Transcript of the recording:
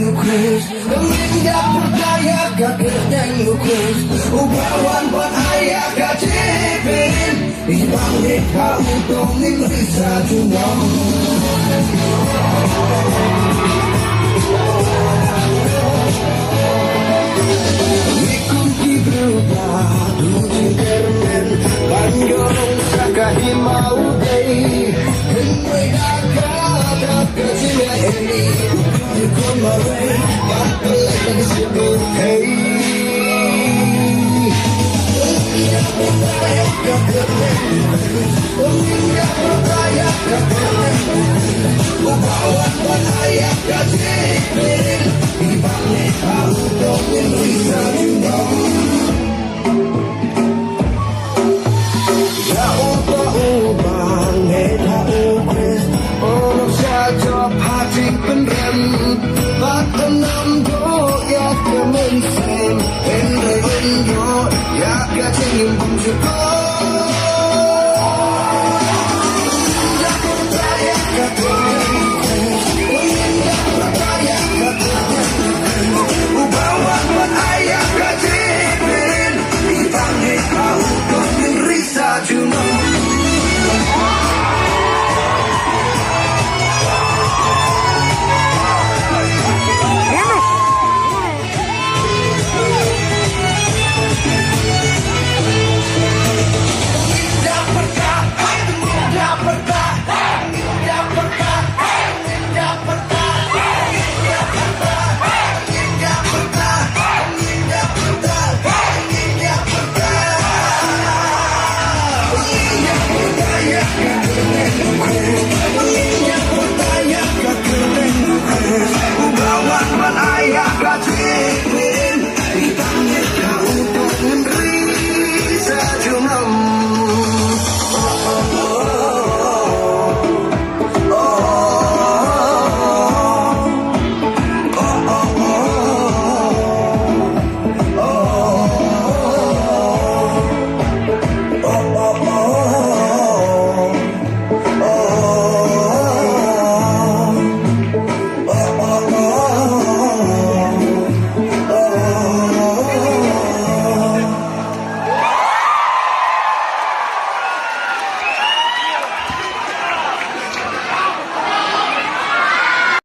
lukis Mengingat berdaya kakek dan lukis Ubawan buat ayah kacipin Ibang ika utong ingrisa junong Ikuti berubah Tuji kermen Bandung sakahi mau day Henry dakat kecilnya ini Ikut marai Bakal lagi sebut hey Mengingat berdaya kakek dan lukis Mengingat berdaya kakek dan lukis Ubawan buat ayah kacipin Ibang ika utong ingrisa junong ubah neta ukris Ono saja hati bener